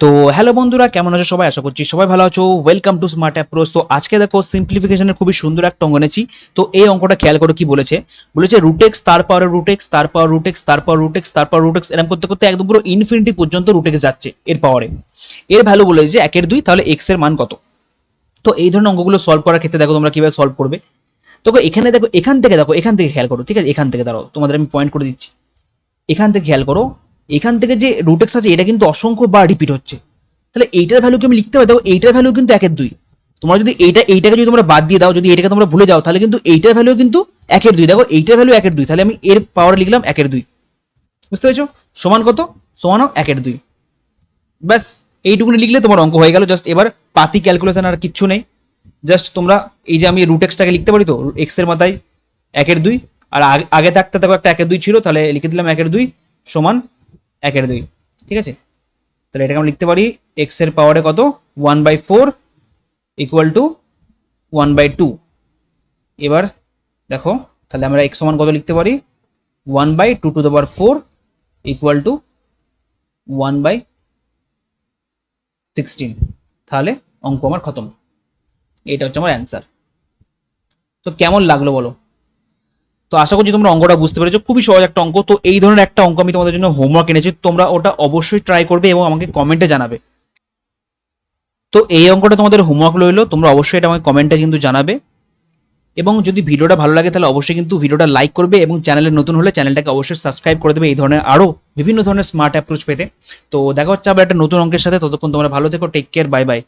তো হ্যালো বন্ধুরা, কেমন আছো সবাই? আশা করছি সবাই ভালো আছো। Welcome to smart approach. তো আজকে দেখো সিম্পলিফিকেশনের খুবই সুন্দর একটা অঙ্ক এনেছি। তো এই অঙ্কটা খেয়াল করো কি বলেছে। বলেছে রুটেক্স তার পাওয়ার রুটেক্স তার পাওয়ার রুটেক্স তার পাওয়ার রুটেক্স তার পাওয়ার রুটেক্স এরকম করতে করতে একদম পুরো ইনফিনিটি পর্যন্ত রুটেক্স যাচ্ছে এর পাওয়ারে। এর ভ্যালু বলেছে যে 1/2, তাহলে এক্স এর মান কত। তো এই ধরনের অঙ্কগুলো সলভ করার ক্ষেত্রে দেখো তোমরা কিভাবে সলভ করবে। তো এখানে দেখো, এখান থেকে খেয়াল করো, ঠিক আছে? এখান থেকে দাঁড়াও, তোমাদের আমি পয়েন্ট করে দিচ্ছি। এখান থেকে খেয়াল করো, এখান থেকে যে রুটেক্স আছে এটা কিন্তু অসংখ্য বার রিপিট হচ্ছে। তাহলে এইটার ভ্যালু কি আমি লিখতে পারি? দেখো এইটার ভ্যালু কিন্তু 1/2। তোমরা যদি এইটাকে যদি তোমরা বাদ দিয়ে দাও, যদি এইটাকে তোমরা ভুলে যাও, তাহলে কিন্তু এইটার ভ্যালু কিন্তু 1/2। দেখো এইটার ভ্যালু 1/2, তাহলে আমি এর পাওয়ার লিখলাম 1/2। বুঝতে পেরেছো? সমান কত? সমান 1/2। ব্যাস, এইটুকুনি লিখলে তোমার অঙ্ক হয়ে গেল। জাস্ট এবার পাতি ক্যালকুলেশন আর কিচ্ছু নেই। জাস্ট তোমরা এই যে আমি রুট এক্সটাকে লিখতে পারি, তো এক্স এর মাথায় 1/2, আর আগে থাকতে দেখো একটা 1/2 ছিল, তাহলে লিখে দিলাম 1/2 সমান 1/2। ঠিক আছে? তাহলে এটাকে আমরা লিখতে পারি এক্স এর পাওয়ারে কত, 1/4 ইকুয়াল টু 1/2। এবার দেখো, তাহলে আমরা এক্স সমান কত লিখতে পারি, 1/2 ইকুয়াল টু 1/16। তাহলে অঙ্ক আমার খতম। এটা হচ্ছে আমার অ্যান্সার। তো কেমন লাগলো বলো? তো আশা করছি তোমরা অঙ্কটা বুঝতে পেরেছো, খুবই সহজ একটা অঙ্ক। তো এই ধরনের একটা অঙ্ক আমি তোমাদের জন্য হোমওয়ার্ক এনেছি, তোমরা ওটা অবশ্যই ট্রাই করবে এবং আমাকে কমেন্টে জানাবে। তো এই অঙ্কটা তোমাদের হোমওয়ার্ক রইলো, তোমরা অবশ্যই এটা আমাকে কমেন্টে কিন্তু জানাবে। এবং যদি ভিডিওটা ভালো লাগে তাহলে অবশ্যই কিন্তু ভিডিওটা লাইক করবে, এবং চ্যানেলে নতুন হলে চ্যানেলটাকে অবশ্যই সাবস্ক্রাইব করে দেবে এই ধরনের আরও বিভিন্ন ধরনের স্মার্ট অ্যাপ্রোচ পেতে। তো দেখা হচ্ছে আবার একটা নতুন অঙ্কের সাথে। ততক্ষণ তোমরা ভালো থেকো, টেক কেয়ার, বাই বাই।